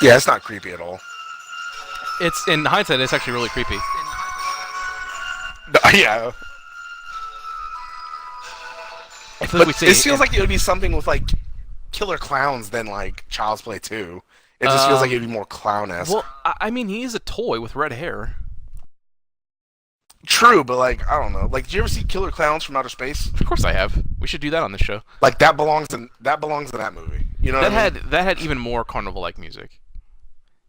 Yeah, it's not creepy at all. It's in hindsight, it's actually really creepy. Yeah, I feel like but we it say, feels like it would be something with like killer clowns than like Child's Play 2. It just feels like um, it'd be more clown esque. well, I mean, he is a toy with red hair. True, but like I don't know. Like, did you ever see Killer Clowns from Outer Space? Of course, I have. We should do that on this show. Like that belongs in that movie. You know what I mean? That had even more carnival-like music.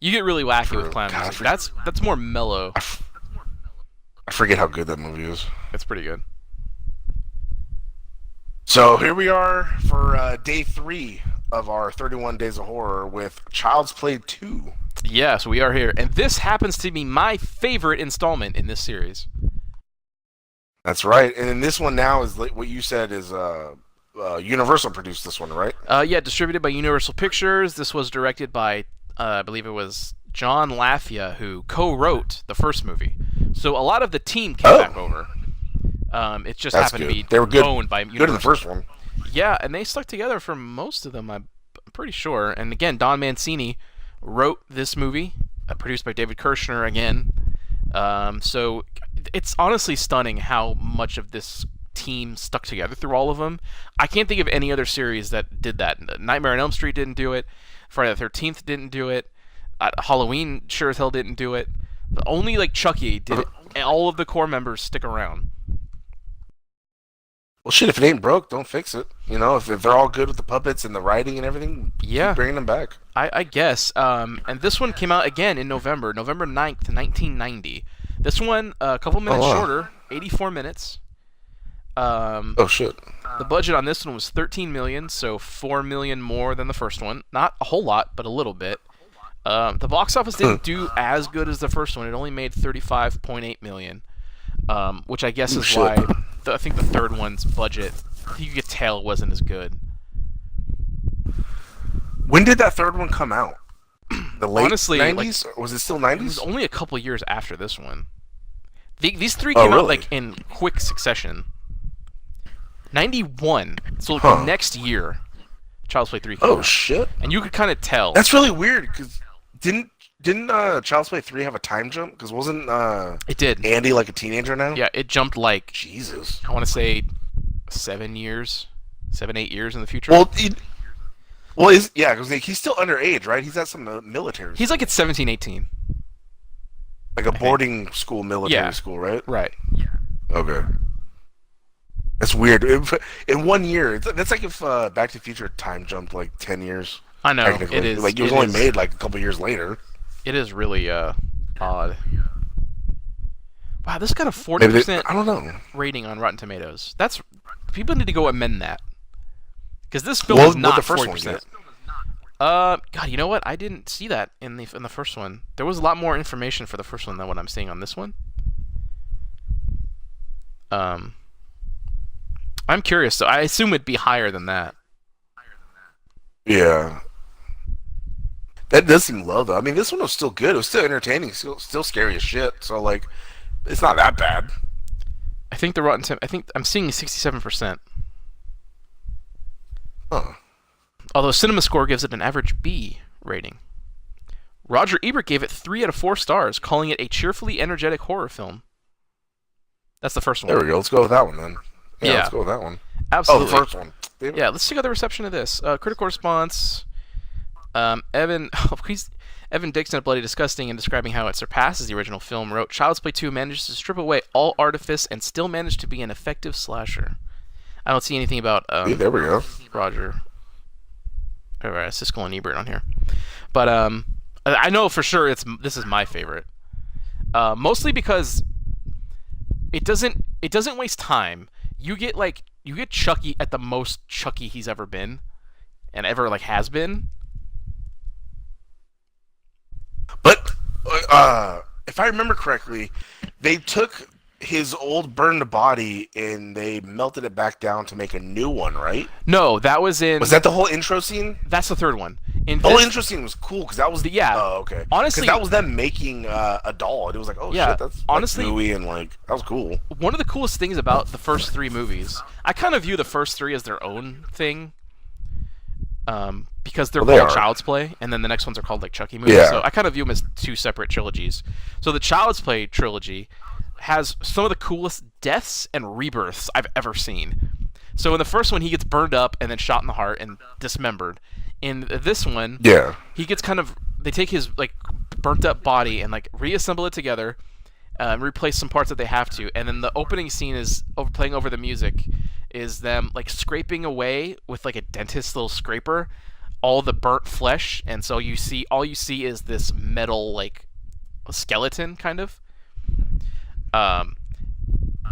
You get really wacky True. with clown God, music. That's more mellow. I forget how good that movie is. It's pretty good. So here we are for day 3 of our 31 Days of Horror with Child's Play 2. Yes, we are here, and this happens to be my favorite installment in this series. That's right. And then this one now is like what you said is Universal produced this one, right? Yeah, distributed by Universal Pictures. This was directed by, I believe it was John Lafia, who co-wrote the first movie. So a lot of the team came back over. It just That's happened good. to be They were good. owned by Good in the Universal. first one. Yeah, and they stuck together for most of them, I'm pretty sure. And again, Don Mancini wrote this movie, produced by David Kirshner again. So it's honestly stunning how much of this team stuck together through all of them. I can't think of any other series that did that. Nightmare on Elm Street didn't do it. Friday the 13th didn't do it. Halloween sure as hell didn't do it. Only like Chucky did it. And all of the core members stick around. Well, shit, if it ain't broke, don't fix it. You know, if they're all good with the puppets and the writing and everything, Yeah. keep bringing them back. I guess. And this one came out again in November 9th, 1990. This one, a couple minutes wow. shorter, 84 minutes. Oh, shit. The budget on this one was 13 million, so 4 million more than the first one. Not a whole lot, but a little bit. The box office didn't do as good as the first one. It only made 35.8 million, which I guess is why I think the third one's budget, you could tell, wasn't as good. When did that third one come out? The late Honestly, 90s? Or was it still 90s? It was only a couple years after this one. These three Oh, came out really? like in quick succession. 91, so like Huh. the next year, Child's Play 3 came Oh, out. shit. And you could kind of tell. That's really weird, because didn't Child's Play 3 have a time jump? Because wasn't It did. Andy like a teenager now? Yeah, it jumped like, Jesus. I want to say 7 years, 7, 8 years in the future. Well, yeah, because he's still underage, right? He's at some military. He's like at 17, 18. like a boarding school, military school, right? Right. Okay. That's weird. In 1 year, that's like if Back to the Future time jumped like 10 years. I know, Technically. it is. Like it was only made like a couple years later. It is really odd. Wow, this got a Maybe 40% I don't know. rating on Rotten Tomatoes. That's people need to go amend that because this film Well, is not the first 40%. one get? God, you know what? I didn't see that in the first one. There was a lot more information for the first one than what I'm seeing on this one. I'm curious. So I assume it'd be higher than that. Yeah. That does seem low though. I mean, this one was still good. It was still entertaining. Still scary as shit. So like, it's not that bad. I think I think I'm seeing 67%. Huh. Although CinemaScore gives it an average B rating. Roger Ebert gave it 3 out of 4 stars, calling it a cheerfully energetic horror film. That's the first one. There we go. Let's go with that one then. Yeah, Yeah. let's go with that one. Absolutely. Oh, the first one. Damn it. Yeah, let's check out the reception of this. Critical response. Evan Dixon of Bloody Disgusting, in describing how it surpasses the original film, wrote, Child's Play 2 manages to strip away all artifice and still manage to be an effective slasher. I don't see anything about Yeah, there we go. Roger or Siskel and Ebert on here. But I know for sure this is my favorite. Mostly because it doesn't waste time. You get Chucky at the most Chucky he's ever been and ever like has been. But if I remember correctly, they took his old burned body and they melted it back down to make a new one, right? No, that was in. Was that the whole intro scene? That's the third one. In The whole this, intro scene was cool because that was Yeah. Oh, okay. Honestly- because that was them making a doll. And it was like, oh Yeah, shit, that's honestly- like, gooey and like that was cool. one of the coolest things about the first 3 movies, I kind of view the first 3 as their own thing. because they're Well, they called are. Child's Play, and then the next ones are called like Chucky movies. Yeah. So I kind of view them as two separate trilogies. So the Child's Play trilogy has some of the coolest deaths and rebirths I've ever seen. So in the first one, he gets burned up and then shot in the heart and dismembered. In this one, Yeah. he gets they take his like burnt up body and like reassemble it together, replace some parts that they have to, and then the opening scene is playing over the music, is them like scraping away with like a dentist's little scraper all the burnt flesh, and so all you see is this metal like skeleton kind of.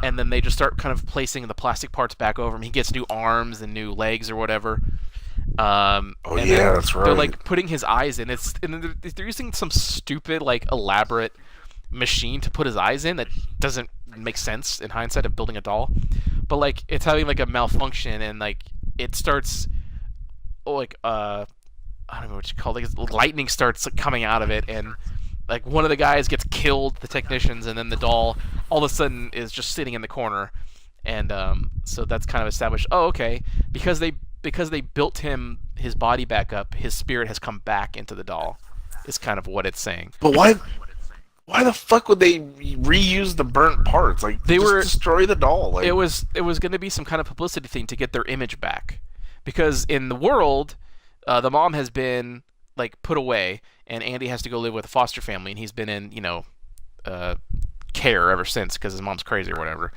And then they just start kind of placing the plastic parts back over him. He gets new arms and new legs or whatever. Oh and yeah, that's right. They're like putting his eyes in. They're using some stupid like elaborate machine to put his eyes in that doesn't make sense in hindsight of building a doll. But like it's having like a malfunction and like it starts I don't know what you call it. Like lightning starts like, coming out of it, and like one of the guys gets killed, the technicians, and then the doll all of a sudden is just sitting in the corner. And so that's kind of established. Oh, okay, because they built his body back up, his spirit has come back into the doll. Is kind of what it's saying. But why the fuck would they reuse the burnt parts? Like destroy the doll. Like it was going to be some kind of publicity thing to get their image back, because in the world, the mom has been like put away, and Andy has to go live with a foster family, and he's been in care ever since because his mom's crazy or whatever.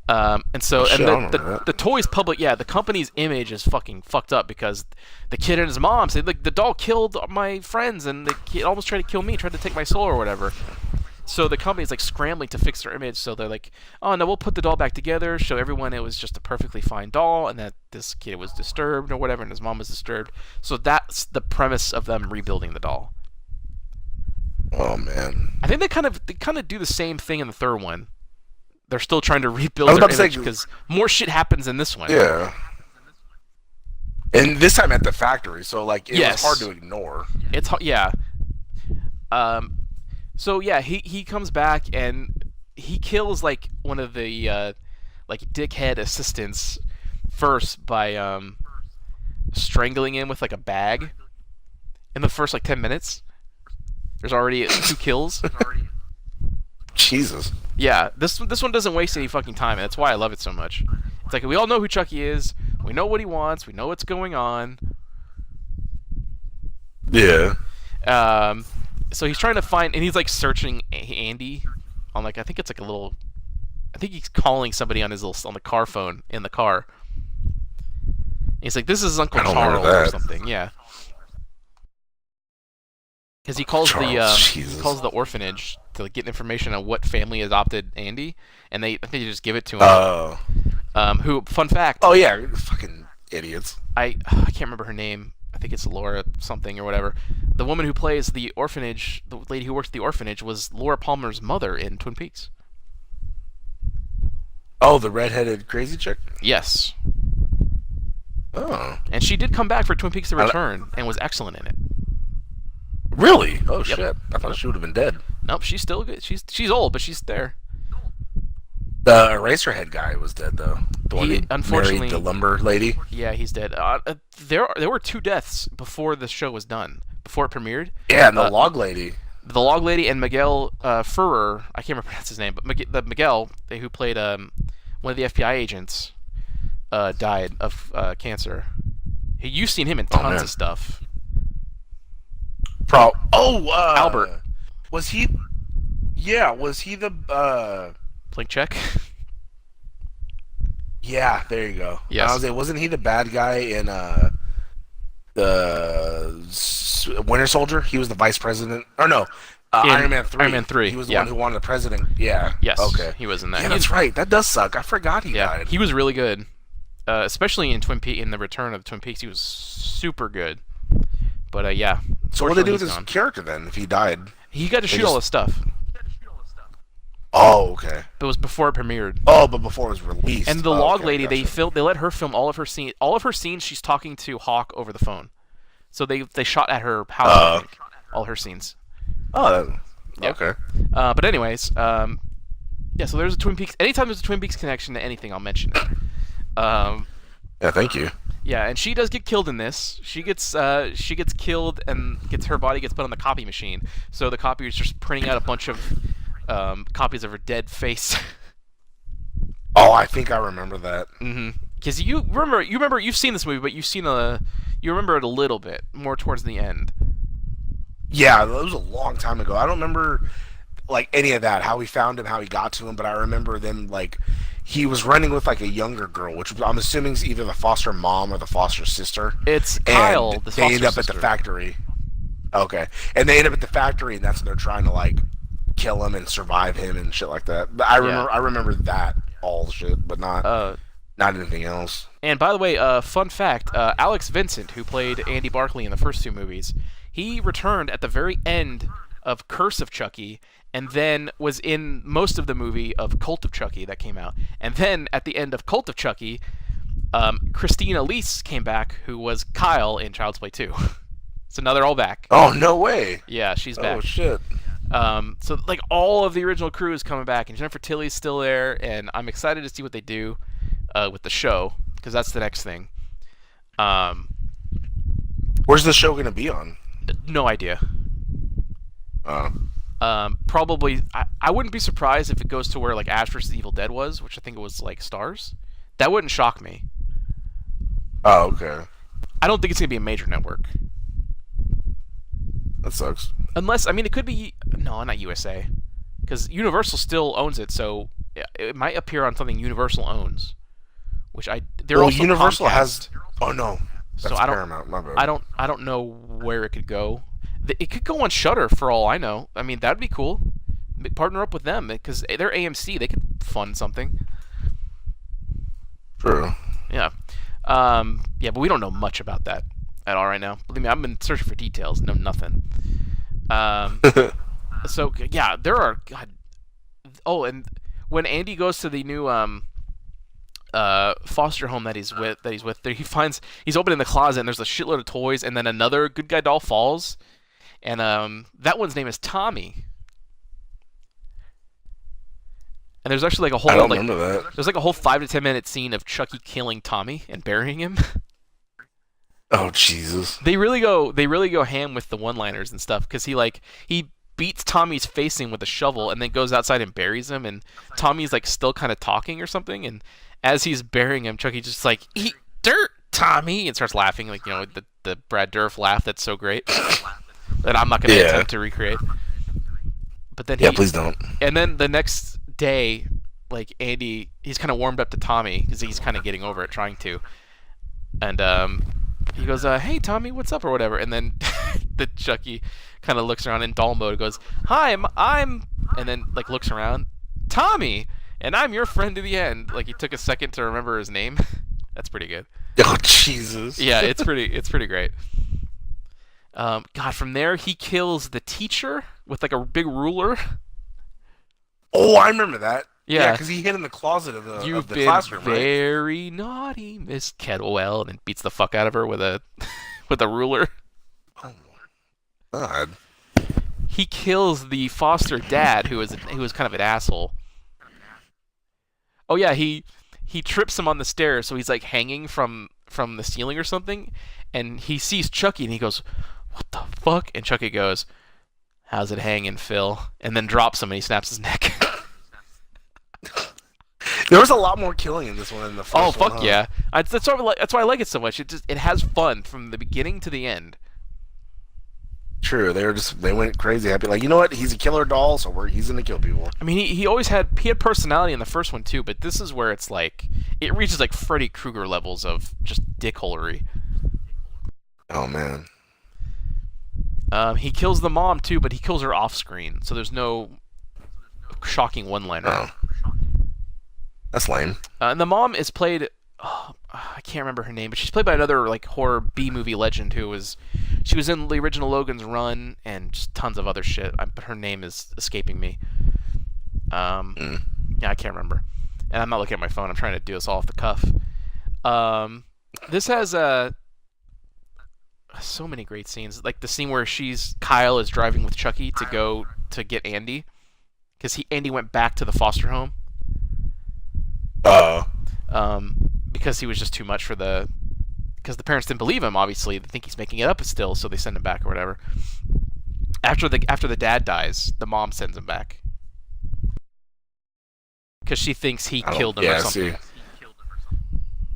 And so the toy's public, the company's image is fucking fucked up because the kid and his mom say like the doll killed my friends and the kid almost tried to kill me, tried to take my soul or whatever. So the company's like scrambling to fix their image. So they're like, oh no, we'll put the doll back together, show everyone it was just a perfectly fine doll, and that this kid was disturbed or whatever, and his mom was disturbed. So that's the premise of them rebuilding the doll. Oh man, I think they kind of do the same thing in the third one. They're still trying to rebuild their image because more shit happens in this one. Yeah. And this time at the factory, so like it was hard to ignore. It's yeah. So yeah, he comes back and he kills like one of the like dickhead assistants first by strangling him with like a bag. In the first like 10 minutes, there's already 2 kills. Jesus. Yeah, this one doesn't waste any fucking time, and that's why I love it so much. It's like we all know who Chucky is, we know what he wants, we know what's going on. Yeah. So he's trying to find, and he's like searching Andy on like I think it's like a little, I think he's calling somebody on on the car phone in the car. And he's like, "This is Uncle Charles or something." Yeah. Because he calls the orphanage to like, get information on what family adopted Andy, and I think they just give it to him. Oh. Who? Fun fact. Oh yeah, fucking idiots. I can't remember her name. I think it's Laura something or whatever. The woman who plays the orphanage, the lady who works at the orphanage, was Laura Palmer's mother in Twin Peaks. Oh, the redheaded crazy chick? Yes. Oh. And she did come back for Twin Peaks: The Return and was excellent in it. Really? Oh shit! I thought she would have been dead. Nope, she's still good. She's old, but she's there. The Eraserhead guy was dead though. The one who unfortunately married the lumber lady. Yeah, he's dead. There were 2 deaths before the show was done, before it premiered. Yeah, and the log lady. The log lady and Miguel Ferrer. I can't remember his name, but Miguel, who played one of the FBI agents, died of cancer. You've seen him in tons of stuff. Albert. Was he? Yeah, was he the? Blink check. Yeah, there you go. Yes. I was like, wasn't he the bad guy in the Winter Soldier? He was the vice president. Or no, Iron Man 3. Iron Man 3. He was the one who wanted the president. Yeah. Yes. Okay. He was in that. Yeah, that's right. That does suck. I forgot he died. He was really good, especially in Twin Peaks. In the Return of Twin Peaks, he was super good. But yeah. So what did they do with his character then? If he died, he got to shoot all the stuff. Oh, okay. But it was before it premiered. Oh, but before it was released. And the log lady, they let her film all of her scenes. All of her scenes, she's talking to Hawk over the phone. So they shot at her house. I think, all her scenes. Oh, okay. But anyways, yeah. So there's a Twin Peaks. Anytime there's a Twin Peaks connection to anything, I'll mention it. Yeah, thank you. Yeah, and she does get killed in this. She gets killed and gets her body gets put on the copy machine. So the copier is just printing out a bunch of copies of her dead face. Oh, I think I remember that. Because you remember you've seen this movie, but you remember it a little bit more towards the end. Yeah, that was a long time ago. I don't remember like any of that, how he found him, how he got to him, but I remember them like he was running with like a younger girl, which I'm assuming is either the foster mom or the foster sister. It's Kyle, and the they foster end up sister. at the factory. Okay, and they end up at the factory, and that's when they're trying to like kill him and survive him and shit like that. But I remember that all shit, but not anything else. And by the way, fun fact: Alex Vincent, who played Andy Barclay in the first two movies, he returned at the very end of Curse of Chucky, and then was in most of the movie of Cult of Chucky that came out. And then at the end of Cult of Chucky, Christina Elise came back, who was Kyle in Child's Play 2. So now they're all back. Oh, no way. Yeah, she's back. Oh shit. So like all of the original crew is coming back, and Jennifer Tilly's still there, and I'm excited to see what they do with the show, because that's the next thing. Where's the show gonna be on? No idea. Oh. Probably, I wouldn't be surprised if it goes to where like Ash vs. Evil Dead was, which I think it was like Stars. That wouldn't shock me. Oh, okay. I don't think it's gonna be a major network. That sucks. Unless, I mean, it could be no, not USA, because Universal still owns it, so it might appear on something Universal owns. Which they're also Universal Comcast, has. Oh no, that's so I don't. Paramount. My bad. I don't know where it could go. It could go on Shudder for all I know. I mean, that'd be cool. Partner up with them because they're AMC. They could fund something. True. Yeah. Yeah, but we don't know much about that at all right now. Believe me, I've been searching for details. Know nothing. So yeah, there are. God. Oh, and when Andy goes to the new foster home that he's with, there he's opening the closet and there's a shitload of toys, and then another good guy doll falls, and that one's name is Tommy. And there's actually like a whole I don't remember that. there's like a whole 5 to 10 minute scene of Chucky killing Tommy and burying him. Oh Jesus. They really go ham with the one-liners and stuff, because he beats Tommy's face in with a shovel and then goes outside and buries him, and Tommy's like still kind of talking or something, and as he's burying him, Chucky's just like, "Eat dirt, Tommy," and starts laughing, like, you know, the Brad Dourif laugh that's so great that I'm not going to attempt to recreate. But then please don't. And then the next day, like, Andy, he's kind of warmed up to Tommy because he's kind of getting over it, trying to, and he goes, "Hey Tommy, what's up?" or whatever, and then the Chucky kind of looks around in doll mode, goes, "Hi, I'm," and then like looks around, "Tommy, and I'm your friend to the end." Like he took a second to remember his name. That's pretty good. Oh Jesus. Yeah, it's pretty great. God, from there he kills the teacher with like a big ruler. Oh, I remember that. Yeah, because he hid in the closet of the You've been classroom, right? very naughty, Miss Kettlewell, and then beats the fuck out of her with a with a ruler. Oh my God. He kills the foster dad, who was kind of an asshole. Oh yeah, he trips him on the stairs, so he's like hanging from the ceiling or something, and he sees Chucky and he goes, "What the fuck?" And Chucky goes, "How's it hanging, Phil?" And then drops him and he snaps his neck. There was a lot more killing in this one than the first one. Oh fuck huh? yeah! That's why I like it so much. It has fun from the beginning to the end. True. They went crazy happy. Like, you know what? He's a killer doll, so he's gonna kill people. I mean, he always had personality in the first one too, but this is where it's like it reaches like Freddy Krueger levels of just dickholery. Oh man. He kills the mom too, but he kills her off screen, so there's no shocking one-liner. Oh. That's lame. And the mom is played. Oh, I can't remember her name, but she's played by another like horror B movie legend she was in the original Logan's Run and just tons of other shit. But her name is escaping me. Yeah, I can't remember. And I'm not looking at my phone. I'm trying to do this all off the cuff. This has so many great scenes. Like the scene where Kyle is driving with Chucky to go to get Andy, because Andy went back to the foster home. Because he was just too much for because the parents didn't believe him. Obviously, they think he's making it up still, so they send him back or whatever. After the dad dies, the mom sends him back because she thinks he killed him or something. See.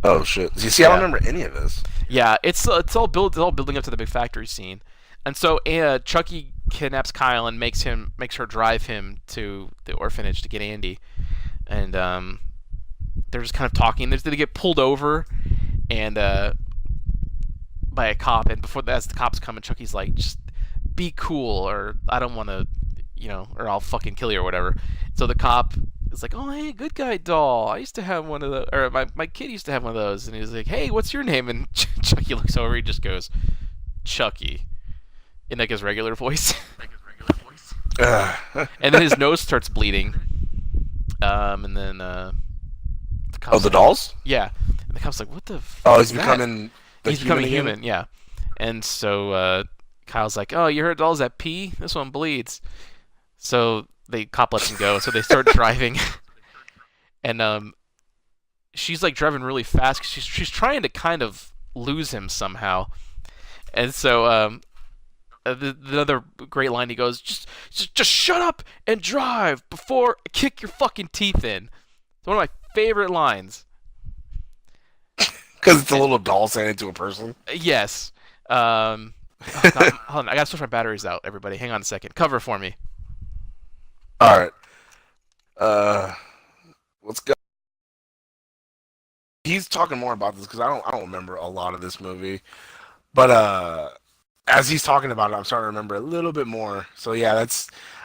Oh shit! You see, I don't remember any of this. Yeah, it's all building up to the big factory scene, and so Chucky kidnaps Kyle and makes her drive him to the orphanage to get Andy, and they're just kind of talking. They get pulled over, and by a cop, and as the cops come, and Chucky's like, just be cool, or I don't want to, or I'll fucking kill you or whatever. So the cop is like, oh hey, good guy doll, I used to have one of those, or my kid used to have one of those, and he's like, hey, what's your name? And Chucky looks over, he just goes, Chucky, in like his regular voice. And then his nose starts bleeding, and then the cop's dolls? Yeah, and the cop's like, what the fuck? Oh, he's becoming human, yeah. And so Kyle's like, oh, you heard dolls that pee? This one bleeds. So the cop lets him go, so they start driving, and she's like driving really fast because she's trying to kind of lose him somehow, and so the other great line, he goes, just shut up and drive before I kick your fucking teeth in. It's one of my favorite lines. Because it's a little doll saying it to a person. Yes. Oh, God, hold on, I gotta switch my batteries out. Everybody, hang on a second. Cover for me. All right. Let's go. He's talking more about this because I don't remember a lot of this movie, but as he's talking about it, I'm starting to remember a little bit more. So yeah,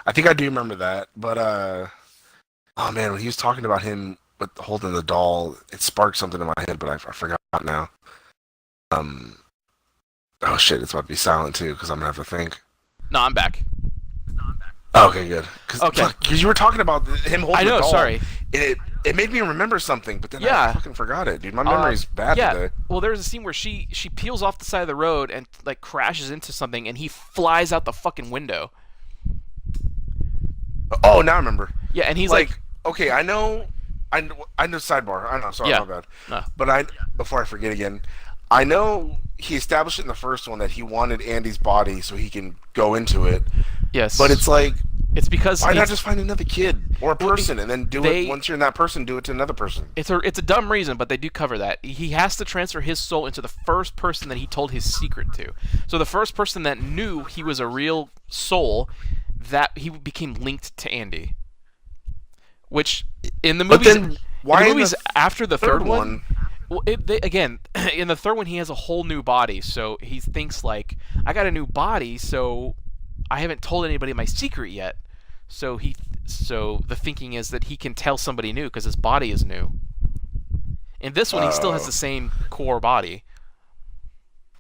I think I do remember that. But oh man, when he was talking about him with holding the doll, it sparked something in my head, but I forgot now. Oh shit, it's about to be silent too because I'm gonna have to think. No, I'm back. Okay, good. Because you were talking about him holding the doll. I know, sorry. It made me remember something, but then Yeah. I fucking forgot it, dude. My memory's bad today. Well, there's a scene where she peels off the side of the road and like crashes into something, and he flies out the fucking window. Oh, now I remember. Yeah, and he's like okay, I know sidebar. I know, sorry, Yeah. my bad. No. But before I forget again, I know he established it in the first one that he wanted Andy's body so he can go into it. Yes. But it's like, it's because why not just find another kid or a person and then do it once you're in that person, do it to another person? It's a dumb reason, but they do cover that. He has to transfer his soul into the first person that he told his secret to. So the first person that knew he was a real soul, that he became linked to Andy. Which in the movies, after the third one, well, again, in the third one he has a whole new body, so he thinks like, I got a new body, so I haven't told anybody my secret yet. So the thinking is that he can tell somebody new because his body is new. In this one, he still has the same core body.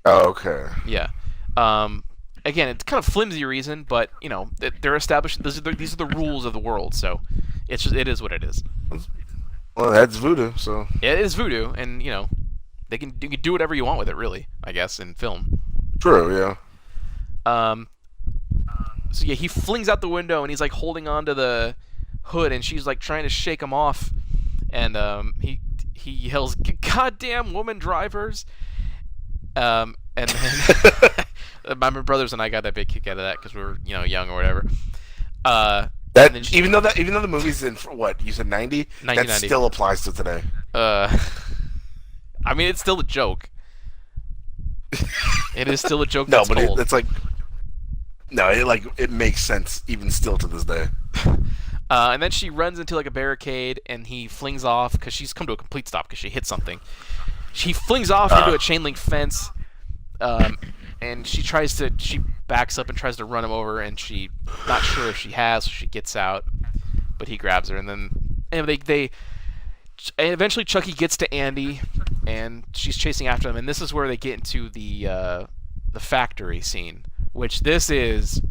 Oh, okay. Yeah. Again, it's kind of flimsy reason, but they're established. These are the rules of the world, so it is what it is. Well, that's voodoo, so it is voodoo, and you can do whatever you want with it, really. I guess in film. True. Yeah. So yeah, he flings out the window and he's like holding onto the hood, and she's like trying to shake him off, and he yells, "Goddamn woman drivers!" And then my brothers and I got that big kick out of that because we were young or whatever. Even though the movie's in what you said 90, that still applies to today. I mean, it's still a joke. It is still a joke. No, that's but cold. it's like. No, it makes sense even still to this day. And then she runs into like a barricade, and he flings off because she's come to a complete stop because she hit something. She flings off into a chain link fence, and she backs up and tries to run him over, and she not sure if she has, so she gets out, but he grabs her, and eventually Chucky gets to Andy, and she's chasing after him, and this is where they get into the factory scene. Which this is,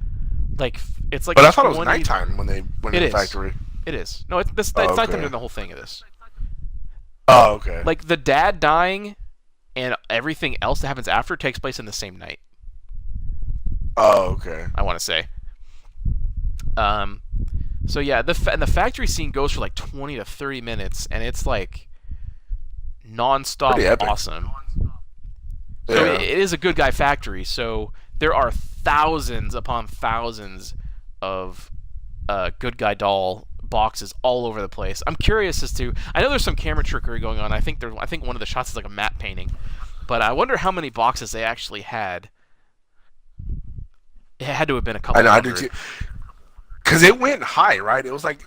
like, it's like. But I thought it was nighttime when they went in the factory. It is. No, it's nighttime during the whole thing of this. Oh, okay. Like the dad dying, and everything else that happens after takes place in the same night. Oh, okay. I want to say. So yeah, the factory scene goes for like 20 to 30 minutes, and it's like non-stop awesome. So Yeah. it is a good guy factory. So there are thousands upon thousands of good guy doll boxes all over the place. I'm curious as to. I know there's some camera trickery going on. I think one of the shots is like a matte painting, but I wonder how many boxes they actually had. It had to have been a couple I know. I do hundred. too. Because it went high, right? It was like,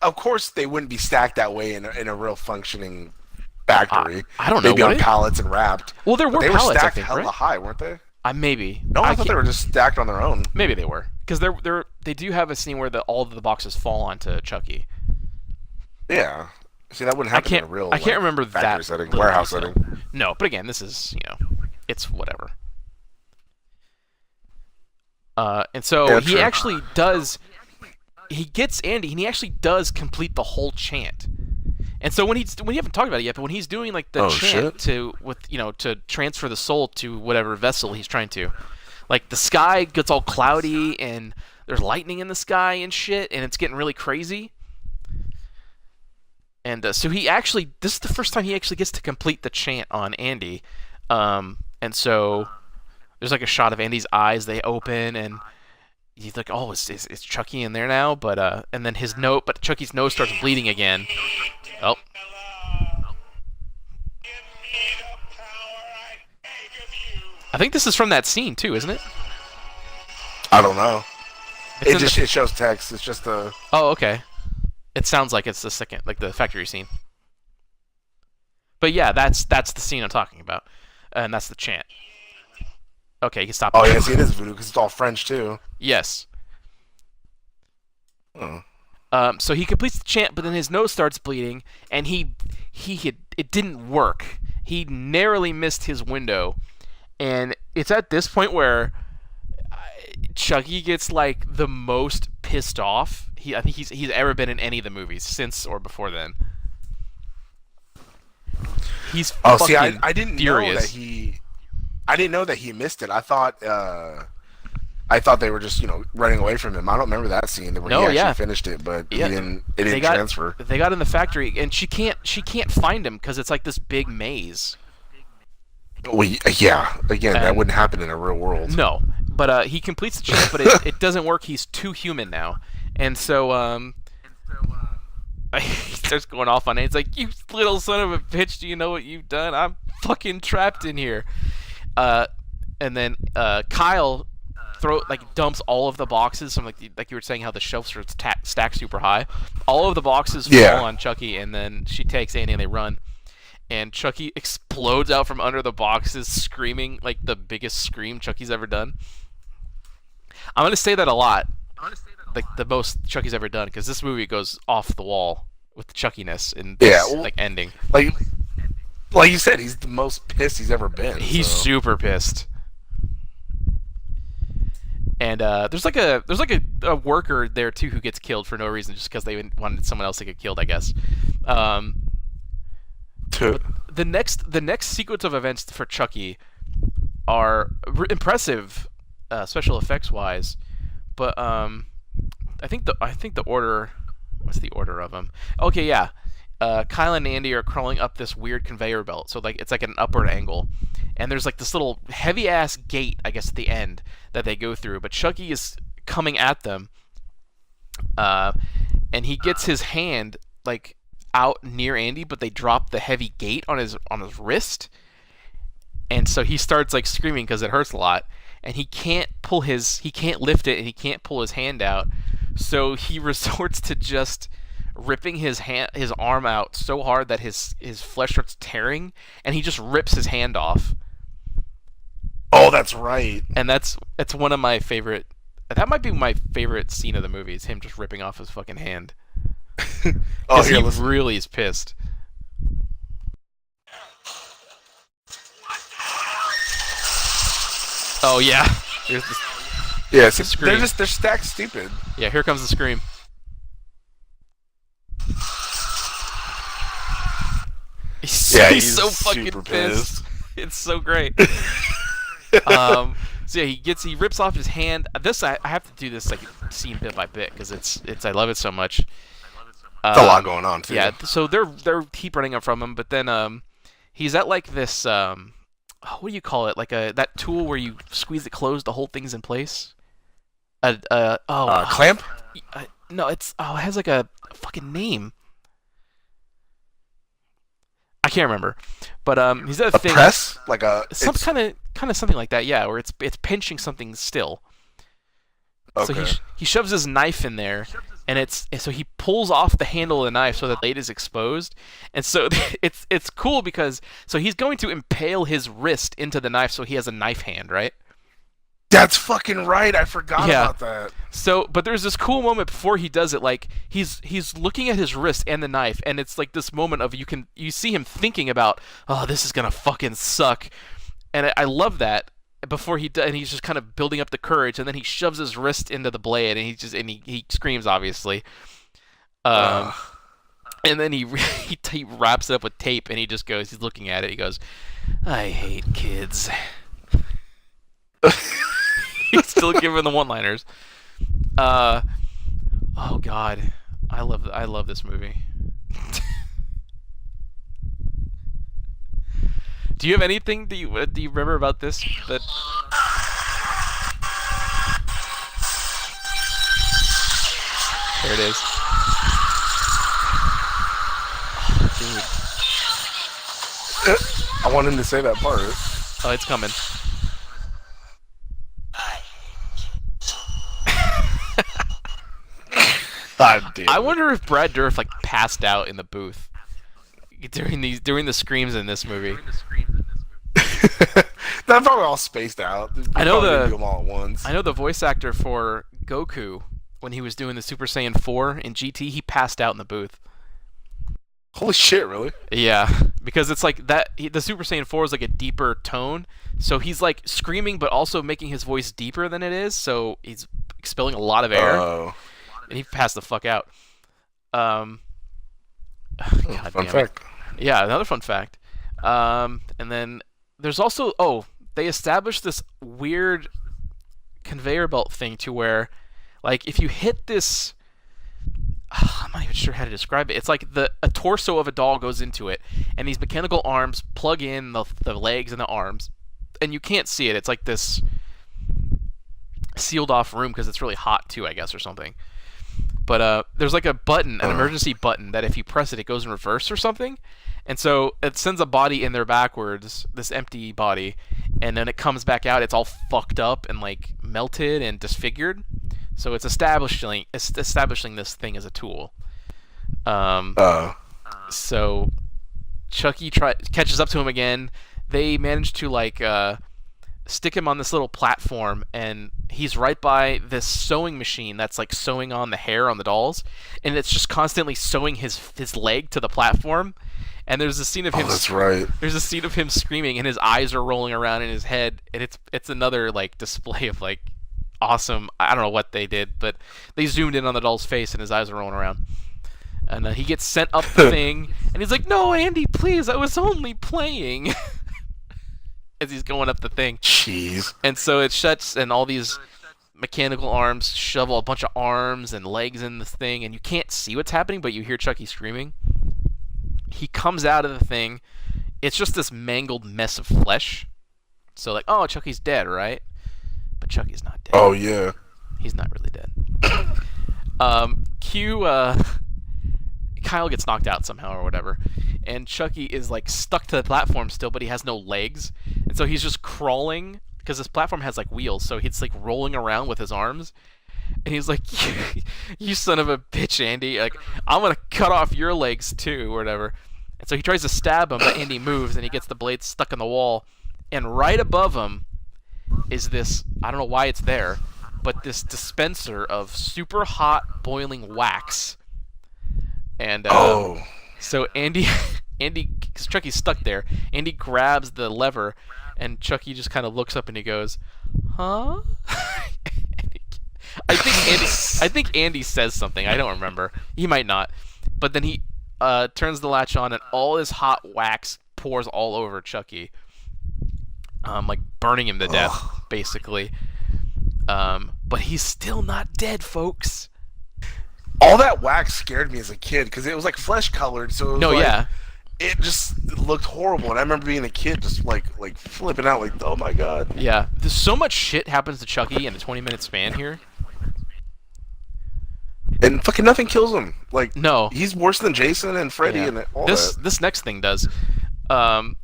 of course, they wouldn't be stacked that way in a real functioning factory. I don't know They'd be what on it. pallets and wrapped. Well, there But were they were pallets, I stacked think, hella right? high, weren't they? Maybe. No, I thought they were just stacked on their own. Maybe they were, because they do have a scene where all of the boxes fall onto Chucky. Yeah. See, that wouldn't I happen can't. in a real I can't remember factory that setting, little warehouse detail. setting. No, but again, this is it's whatever. And so Yeah, he true. actually does. He gets Andy, and he actually does complete the whole chant. And so we haven't talked about it yet, but when he's doing like the Oh, chant shit. to transfer the soul to whatever vessel he's trying to, like the sky gets all cloudy and there's lightning in the sky and shit, and it's getting really crazy. And so this is the first time he actually gets to complete the chant on Andy. And so there's like a shot of Andy's eyes, they open, and he's like, "Oh, is Chucky in there now?" But and then but Chucky's nose starts bleeding again. Oh, I think this is from that scene too, isn't it? I don't know. It's in It shows text. It's just a. Oh, okay. It sounds like it's the second, like the factory scene. But yeah, that's the scene I'm talking about, and that's the chant. Okay, you can stop. Oh, yeah, see, it is voodoo because it's all French, too. Yes. Oh. So he completes the chant, but then his nose starts bleeding, and it didn't work. He narrowly missed his window, and it's at this point where Chucky gets like the most pissed off I think he's ever been in any of the movies since or before then. He's Oh, fucking see, I didn't furious. know that he. I didn't know that he missed it. I thought they were just running away from him. I don't remember that scene where No, he actually yeah. finished it, but Yeah. he didn't. It didn't got transfer. They got in the factory, and she can't find him because it's like this big maze. Well, yeah. Again, that And- wouldn't happen in a real world. No, but he completes the chant, but it doesn't work. He's too human now, and so he starts going off on it. It's like, "You little son of a bitch! Do you know what you've done? I'm fucking trapped in here." And then Kyle dumps all of the boxes from like you were saying how the shelves are stacked super high. All of the boxes fall on Chucky, and then she takes Andy and they run. And Chucky explodes out from under the boxes, screaming like the biggest scream Chucky's ever done. I'm gonna say that a lot, like the most Chucky's ever done, because this movie goes off the wall with the Chuckiness in this like ending. Like you said, he's the most pissed he's ever been. He's so. super pissed. And there's like a worker there too who gets killed for no reason, just because they wanted someone else to get killed, I guess. The next sequence of events for Chucky are impressive, special effects wise, but I think the order. What's the order of them? Okay, yeah. Kyle and Andy are crawling up this weird conveyor belt, so like it's like an upward angle, and there's like this little heavy ass gate, I guess, at the end that they go through. But Chucky is coming at them, and he gets his hand like out near Andy, but they drop the heavy gate on his wrist, and so he starts like screaming because it hurts a lot, and he can't lift it, and he can't pull his hand out, so he resorts to just ripping his arm out so hard that his flesh starts tearing, and he just rips his hand off. Oh, that's right. And that's one of my favorite. That might be my favorite scene of the movie, is him just ripping off his fucking hand. Oh, He listen. really is pissed. Oh yeah. Here's the, Yeah, see, scream. they're stacked stupid. yeah, here comes the scream. He's so fucking super pissed. It's so great. So yeah, he rips off his hand. This I have to do this like scene bit by bit because it's I love it so much. It's a lot going on too. Yeah, so they're keep running up from him, but then he's at like this what do you call it? Like that tool where you squeeze it closed, the whole thing's in place. Clamp? No, it has like a fucking name. I can't remember, but he's got a A thing, press? Like a some it's kind of something like that. Yeah, where it's pinching something still. So okay. he shoves his knife in there, and so he pulls off the handle of the knife so the blade is exposed, and so it's cool because so he's going to impale his wrist into the knife so he has a knife hand, right? That's fucking right. I forgot Yeah. about that. So, but there's this cool moment before he does it, like he's looking at his wrist and the knife, and it's like this moment of you see him thinking about, oh, this is gonna fucking suck, and I love that. Before and he's just kind of building up the courage, and then he shoves his wrist into the blade, and he screams, obviously, um, Uh, and then he wraps it up with tape, and he's looking at it, he goes, I hate kids. He's still giving the one-liners. Oh God, I love this movie. Do you have anything do you remember about this that? There it is. Dude. I want him to say that part. Oh, it's coming. God damn. I wonder if Brad Dourif like passed out in the booth during the screams in this movie. They're probably all spaced out. They I know probably didn't the do them all at once. I know the voice actor for Goku when he was doing the Super Saiyan 4 in GT, he passed out in the booth. Holy shit, really? Yeah, because it's like the Super Saiyan 4 is like a deeper tone, so he's like screaming but also making his voice deeper than it is, so he's expelling a lot of air, Oh, and he passed the fuck out. God fun damn it. fact. Yeah, another fun fact. And then there's also they established this weird conveyor belt thing to where, like, if you hit this, I'm not even sure how to describe it. It's like a torso of a doll goes into it, and these mechanical arms plug in the legs and the arms, and you can't see it. It's like this sealed off room because it's really hot too, I guess, or something. But there's like a button, an emergency button, that if you press it, it goes in reverse or something. And so it sends a body in there backwards, this empty body, and then it comes back out. It's all fucked up and like melted and disfigured. So it's establishing this thing as a tool. So Chucky catches up to him again. They manage to like stick him on this little platform, and he's right by this sewing machine that's like sewing on the hair on the dolls, and it's just constantly sewing his leg to the platform. And there's a scene of him. Oh, that's right. There's a scene of him screaming, and his eyes are rolling around in his head, and it's another like display of like awesome. I don't know what they did, but they zoomed in on the doll's face, and his eyes are rolling around. And he gets sent up the thing, and he's like, "No, Andy, please, I was only playing." As he's going up the thing. Jeez. And so it shuts, and all these mechanical arms shovel a bunch of arms and legs in this thing, and you can't see what's happening, but you hear Chucky screaming. He comes out of the thing. It's just this mangled mess of flesh. So like, oh, Chucky's dead, right? But Chucky's not dead. Oh yeah. He's not really dead. Kyle gets knocked out somehow or whatever, and Chucky is like stuck to the platform still, but he has no legs, and so he's just crawling because this platform has like wheels, so he's like rolling around with his arms, and he's like, "You son of a bitch, Andy! Like, I'm gonna cut off your legs too, or whatever." And so he tries to stab him, but Andy moves, and he gets the blade stuck in the wall, and right above him is this, I don't know why it's there, but this dispenser of super hot boiling wax. And so cause Chucky's stuck there. Andy grabs the lever, and Chucky just kind of looks up and he goes, "Huh?" I think Andy says something. I don't remember. He might not. But then he turns the latch on, and all this hot wax pours all over Chucky, like burning him to death, basically. But he's still not dead, folks. All that wax scared me as a kid because it was like flesh colored. So it was No, like, yeah. it just looked horrible. And I remember being a kid, just like flipping out, like, oh my god. Yeah, there's so much shit happens to Chucky in a 20-minute span here. And fucking nothing kills him. Like, No. he's worse than Jason and Freddy Yeah. and all This that. this next thing does. Um,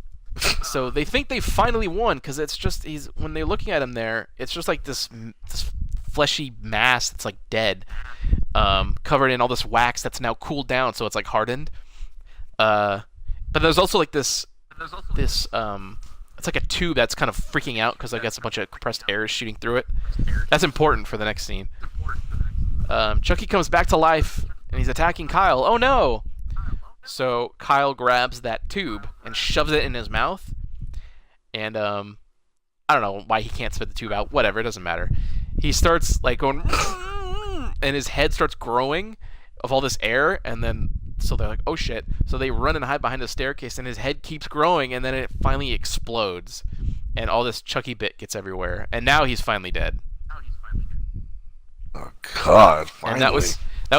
so they think they finally won because it's just he's when they're looking at him there, it's just like this fleshy mass that's like dead, covered in all this wax that's now cooled down, so it's like hardened. But there's also like this it's like a tube that's kind of freaking out because I guess a bunch of compressed air is shooting through it. That's important for the next scene. Chucky comes back to life and he's attacking Kyle. Oh no! So Kyle grabs that tube and shoves it in his mouth, and I don't know why he can't spit the tube out. Whatever, it doesn't matter. He starts like going, and his head starts growing of all this air, and then so they're like, oh shit! So they run and hide behind the staircase, and his head keeps growing, and then it finally explodes, and all this Chucky bit gets everywhere, and now he's finally dead. Oh god, finally. And that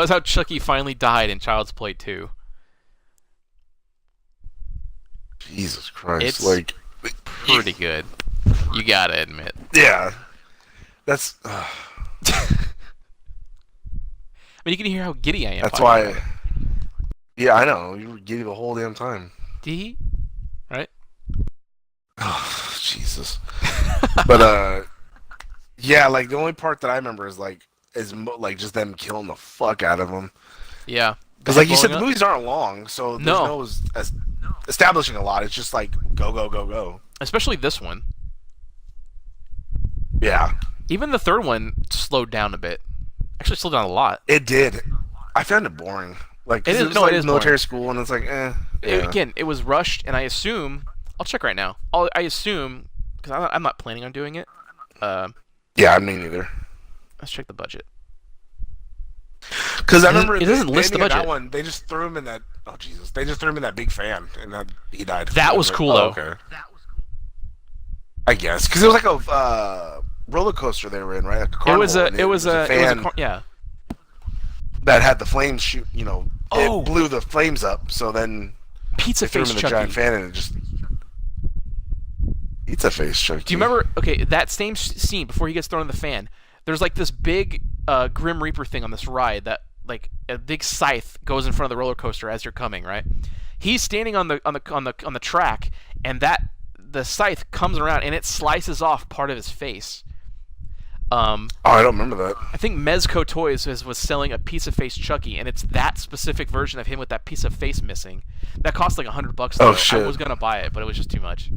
was how Chucky finally died in Child's Play 2. Jesus Christ. It's like, pretty good. You gotta admit. yeah. That's I mean, you can hear how giddy I am. that's talking about why. it. Yeah, I know. You were giddy the whole damn time. Dee? Right? Oh, Jesus. But yeah, like the only part that I remember is like like just them killing the fuck out of him. Yeah. Because like you said, Blowing the up? movies aren't long, so there's No. no establishing a lot. It's just like go go go go. Especially this one. Yeah, Even the third one slowed down a bit. Actually, slowed down a lot. it did. I found it boring. Like 'cause It is- it was no, like it is military boring. school, and it's like yeah. Again, it was rushed, and I assume. I'll check right now. I assume. Because I'm not planning on doing it. Yeah, I mean neither. Let's check the budget. Because I It doesn't- remember it doesn't list the ending of budget. that one. They just threw him in that. Oh Jesus! They just threw him in that big fan, and then he died. That was cool, though. Okay. I guess because it was like a roller coaster they were in, right? Like a It was carnival, a. and It was a. fan Yeah. that had the flames shoot. You know, Oh! it blew the flames up. So then Pizza they threw him face in the Chucky. giant fan, and it just pizza face Chucky. Do you remember? Okay, that same scene before he gets thrown in the fan. There's like this big Grim Reaper thing on this ride that like a big scythe goes in front of the roller coaster as you're coming, right? He's standing on the track, and the scythe comes around and it slices off part of his face. Oh, I don't remember that. I think Mezco Toys was selling a piece of face Chucky, and it's that specific version of him with that piece of face missing. That cost like $100. Oh, though. shit. I was gonna buy it, but it was just too much.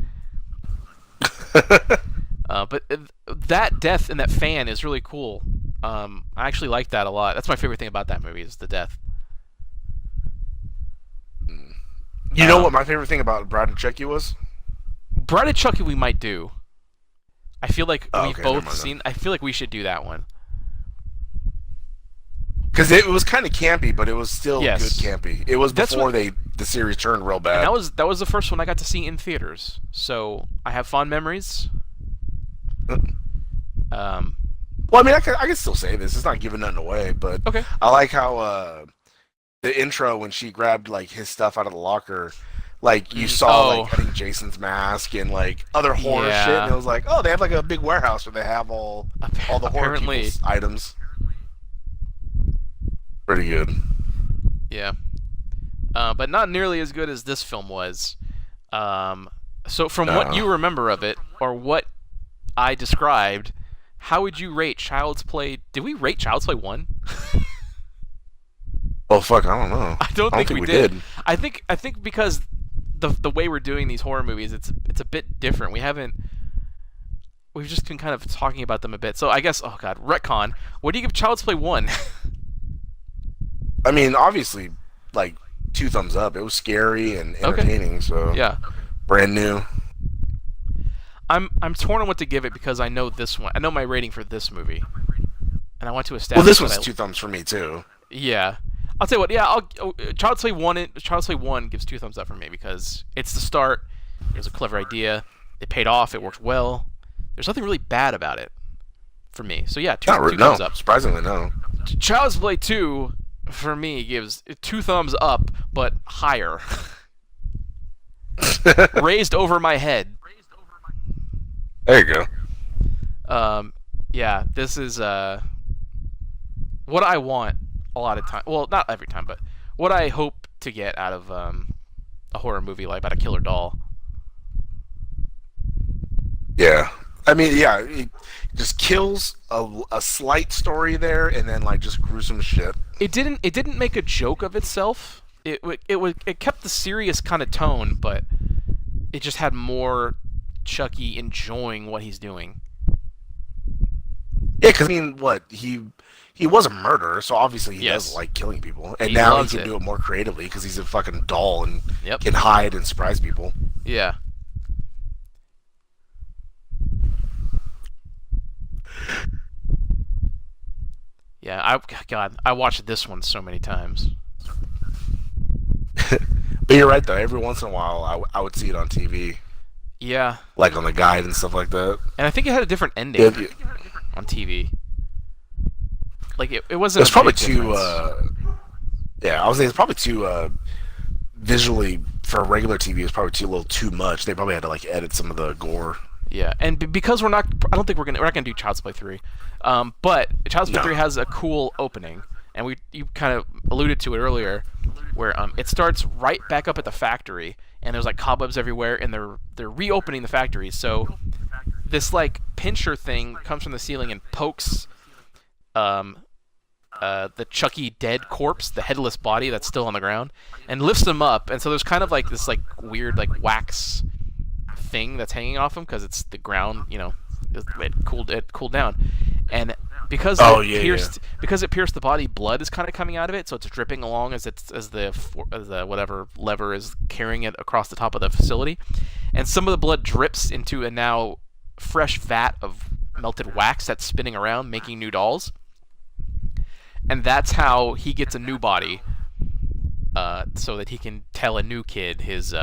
But that death in that fan is really cool. I actually like that a lot. That's my favorite thing about that movie is the death. You know what my favorite thing about Brad and Chucky was? Bride of Chucky we might do. I feel like Oh, we've okay, never both mind then. seen. I feel like we should do that one. Because it was kind of campy, but it was still Yes. good campy. It was That's before what- the series turned real And bad. that was the first one I got to see in theaters, so I have fond memories. Well, I mean, I can still say this. It's not giving nothing away, but Okay. I like how the intro when she grabbed like his stuff out of the locker, like you saw like I think Jason's mask and like other horror Yeah. shit, and it was like, oh, they have like a big warehouse where they have all the horror Apparently. people's items. Pretty good. Yeah. But not nearly as good as this film was. So from what No. you remember of it, or what I described, how would you rate Child's Play? Did we rate Child's Play 1? Well, fuck, I don't know. I don't think we did. I think because the way we're doing these horror movies, it's a bit different. We've just been kind of talking about them a bit. So I guess, oh god, retcon. What do you give Child's Play 1? I mean, obviously, like 2 thumbs up. It was scary and entertaining, so Yeah. brand new. I'm torn on what to give it because I know this one. I know my rating for this movie, and I want to establish. Well, this what was I- 2 thumbs for me too. Yeah, I'll tell you what. Yeah, Child's Play 1. Child's Play 1 gives 2 thumbs up for me because it's the start. It was a clever idea. It paid off. It worked well. There's nothing really bad about it for me. So yeah, two No, thumbs up. surprisingly, no. Child's Play 2 for me gives 2 thumbs up, but higher. Raised over my head. There you go. Yeah, this is what I want a lot of time. Well, not every time, but what I hope to get out of a horror movie like about a killer doll. Yeah. I mean, yeah, it just kills a slight story there, and then like just gruesome shit. It didn't make a joke of itself. It kept the serious kind of tone, but it just had more Chucky enjoying what he's doing. Yeah, because I mean, what he was a murderer, so obviously he does Yes, like killing people, and he now he loves can it. do it more creatively because he's a fucking doll and Yep. can hide and surprise people. Yeah. Yeah. I watched this one so many times. But you're right though. Every once in a while, I would see it on TV, Yeah, like on the guide and stuff like that. and I think it had a different ending Yeah, on TV. Like it wasn't it's a probably big too. difference. Yeah, I was saying it's probably too visually for regular TV. It's probably too a little too much. They probably had to like edit some of the gore. Yeah, and because I don't think we're not gonna do Child's Play 3, but Child's Play No. 3 has a cool opening, and you kind of alluded to it earlier, where it starts right back up at the factory, and there's like cobwebs everywhere, and they're reopening the factory. So this like pincher thing comes from the ceiling and pokes um the Chucky dead corpse, the headless body that's still on the ground, and lifts him up. And so there's kind of like this like weird like wax thing that's hanging off him because it's the ground, it cooled down, and because Oh it yeah, pierced because it pierced the body, blood is kind of coming out of it, so it's dripping along as the whatever lever is carrying it across the top of the facility, and some of the blood drips into a now fresh vat of melted wax that's spinning around, making new dolls, and that's how he gets a new body, so that he can tell a new kid his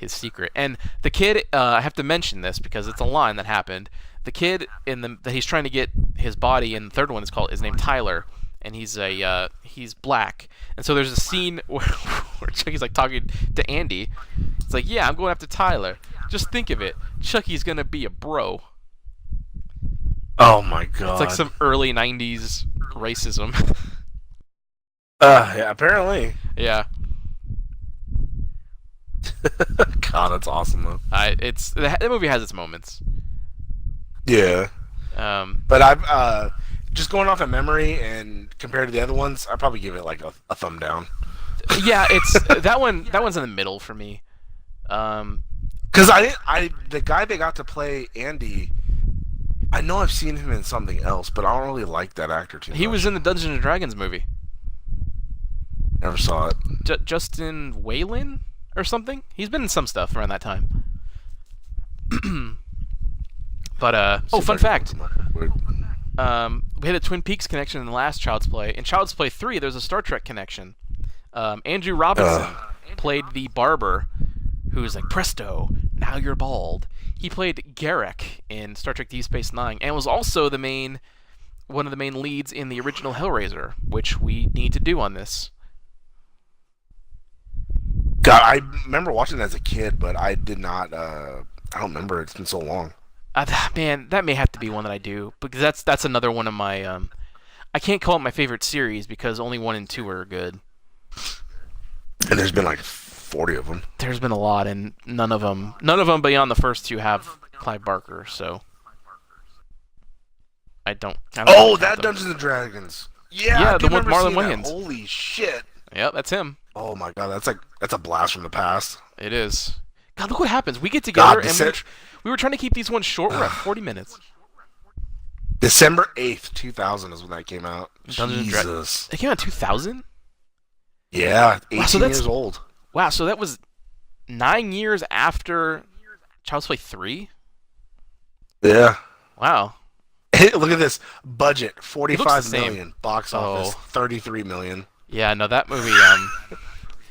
secret. And the kid, I have to mention this because it's a line that happened. The kid that he's trying to get his body in the third one is named Tyler, and he's black. And so there's a scene where Chucky's like talking to Andy. It's like, yeah, I'm going after Tyler. Just think of it, Chucky's gonna be a bro. Oh my god. It's like some early '90s racism. Yeah, apparently. Yeah, God, that's awesome though. the movie has its moments. Yeah. Um, But I've just going off of memory and compared to the other ones, I'd probably give it like a thumb down. yeah, it's that one. That one's in the middle for me. Because the guy they got to play Andy, I know I've seen him in something else, but I don't really like that actor too He much. was in the Dungeons and Dragons movie. Never saw it. Justin Whalen or something. He's been in some stuff around that time. But See if fun I can fact. look it up. We had a Twin Peaks connection in the last Child's Play. In Child's Play 3, there's a Star Trek connection. Andrew Robinson played the barber who's like, presto, now you're bald. He played Garrick in Star Trek Deep Space Nine and was also one of the main leads in the original Hellraiser, which we need to do on this. God, I remember watching it as a kid, but I did not. I don't remember. It's been so long. Man, that may have to be one that I do, because that's another one of my I can't call it my favorite series because only 1 and 2 are good. And there's been like 40 of them. There's been a lot, and none of them beyond the first 2 have Clive Barker. So I don't Oh, count that them. Dungeons and Dragons. Yeah, Yeah, I the do one with remember Marlon seeing that. Wayans. Holy shit! Yep, that's him. Oh my god, that's a blast from the past. It is. God, look what happens. We get together God, and we were trying to keep these ones short. We're at 40 minutes. December 8th, 2000 is when that came out. Dungeons and Dra- Jesus. It came out in 2000. Yeah, 18 Wow, so that's- years old. Wow, so that was 9 years after Child's Play 3. Yeah. Wow. Look at this budget: 45 same. million. Box office: Oh. 33 million. Yeah, no, that movie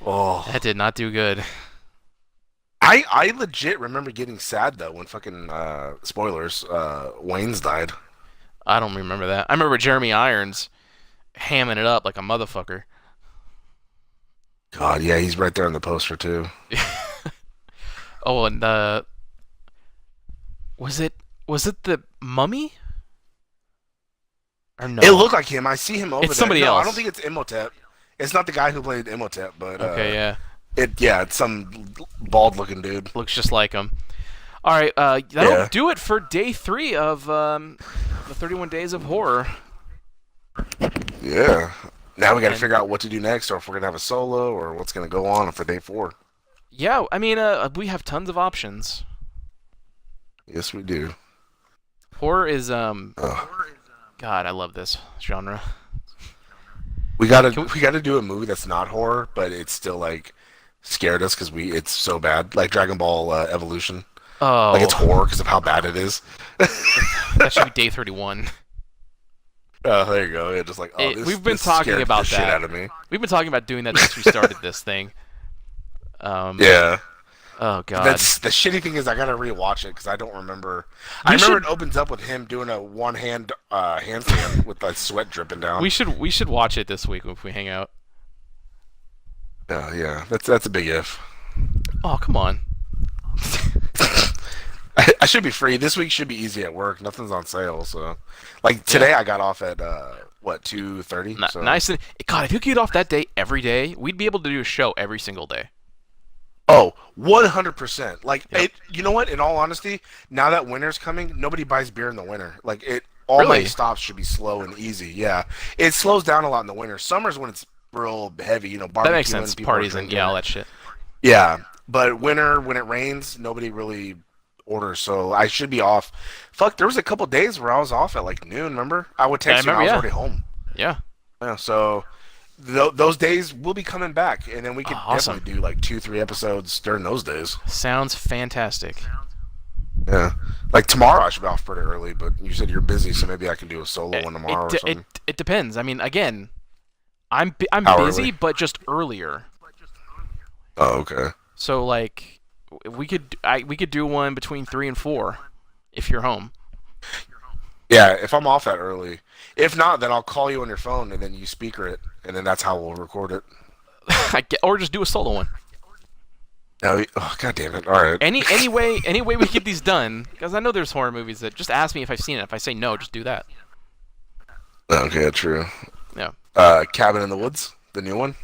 Oh, that did not do good. I legit remember getting sad though when fucking spoilers Wayne's died. I don't remember that. I remember Jeremy Irons hamming it up like a motherfucker. God, yeah, he's right there on the poster too. Oh, and the was it the Mummy or no? It looked like him. I see him over It's there. somebody No, I else. don't think it's Imhotep. It's not the guy who played Imhotep, but Okay, yeah, it's some bald looking dude. looks just like him. All right, that'll Yeah. do it for day 3 of the 31 Days of Horror. Yeah. Now we got to And figure out what to do next, or if we're gonna have a solo, or what's gonna go on for day 4. yeah, I mean, we have tons of options. Yes, we do. Horror is Ugh. God, I love this genre. We gotta Can we gotta do a movie that's not horror, but it's still like scared us because it's so bad. Like Dragon Ball Evolution, like it's Oh, horror because of how bad it is. that should be day 31. Oh, there you go. Yeah, just like We've been this talking scared about the shit that. out of me. We've been talking about doing that since we started this thing. Yeah. Oh God. That's the shitty thing is I gotta rewatch it because I don't remember. I We remember should- it opens up with him doing a one hand handstand with like sweat dripping down. We should watch it this week if we hang out. Yeah, that's a big if. Oh come on. I should be free this week. Should be easy at work. Nothing's on sale, so like today I got off at what 2:30. So Nice and God, if you could get off that day every day, we'd be able to do a show every single day. oh 100%. Like Yep. it. You know what? In all honesty, now that winter's coming, nobody buys beer in the winter. Like it. All my Really? stops should be slow and easy. Yeah, it slows down a lot in the winter. Summer's when it's real heavy. You know, barbecuing. That makes sense. people are Parties and drinking. yeah, all that shit. Yeah, but winter when it rains, nobody really orders. So I should be off. Fuck, there was a couple days where I was off at like noon. Remember? I would text you and I was remember, already home. Yeah. Yeah, so those days will be coming back, and then we could Awesome. definitely do like 2-3 episodes during those days. Sounds fantastic. Yeah, like tomorrow I should be off pretty early, but you said you're busy, so maybe I can do a solo one tomorrow or something. It depends. I mean, again, I'm How busy, early? but just earlier. Oh, okay. So like, we could do one between 3 and 4, if you're home. Yeah, if I'm off that early. If not, then I'll call you on your phone, and then you speaker it, and then that's how we'll record it. Or just do a solo one. No, oh god damn it! All right. Any way we get these done, because I know there's horror movies that just ask me if I've seen it. If I say no, just do that. Okay, true. Yeah. Cabin in the Woods, the new one.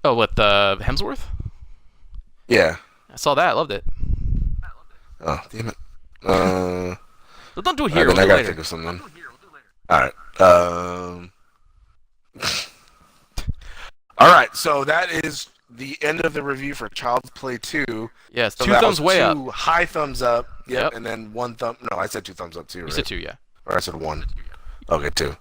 Oh, what Hemsworth? Yeah. I saw that. Loved it. Oh, damn it. But don't do it Alright, here. then We'll I do it gotta later. think of something. All right. All right. So that is the end of the review for Child's Play 2. Yes, So two that thumbs was way up. two high thumbs up. Yep. And then one thumb. No, I said two thumbs up too. You Right? said 2, yeah. Or I said one. Okay, two.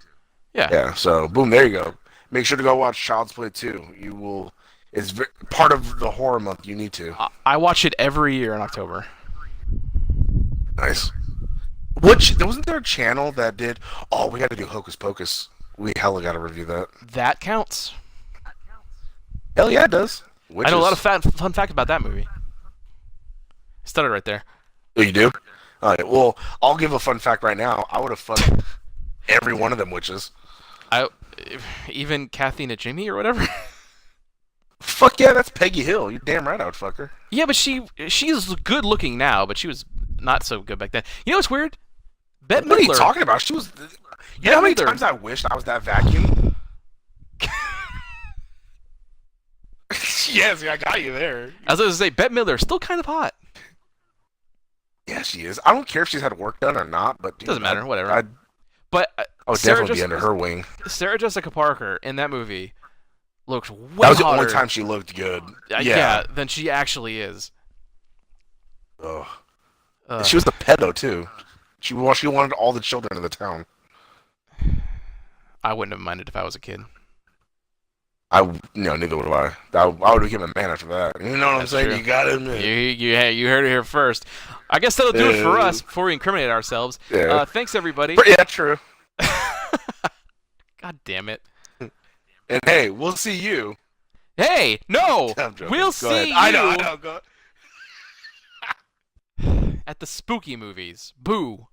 Yeah. Yeah. So boom, there you go. Make sure to go watch Child's Play 2. You will. It's part of the horror month. You need to. I watch it every year in October. Nice. Wasn't there a channel that did? Oh, we got to do Hocus Pocus. We hella got to review that. That counts. Hell yeah, it does. I know a lot of fun fact about that movie. Stuttered right there. Oh, you do? All right. Well, I'll give a fun fact right now. I would have fucked every one of them witches. Even Kathy Najimy or whatever. Fuck yeah, that's Peggy Hill. You're damn right I would fuck her. Yeah, but she's good looking now, but she was not so good back then. You know what's weird? Bette What are you Midler. talking about? She was. You know how many Midler. times I wished I was that vacuum? Yes, I got you there. I was going to say, Bette Midler is still kind of hot. Yeah, she is. I don't care if she's had work done or not, but dude, Doesn't matter, whatever. I'd, But I would definitely be under her wing. Sarah Jessica Parker in that movie looks way That was the hotter. only time she looked good. Yeah, than she actually is. Ugh. Uh, She was the pedo too. She wanted all the children in the town. I wouldn't have minded if I was a kid. Neither would I. I would become a man after that. You know what I'm That's saying? true. You gotta admit. You heard it here first. I guess that'll do it for Yeah. us before we incriminate ourselves. Yeah. Thanks everybody. Yeah, true. God damn it. And hey, we'll see you. Hey, no. I'm joking. We'll Go see ahead. you I know. Go. at the spooky movies. Boo.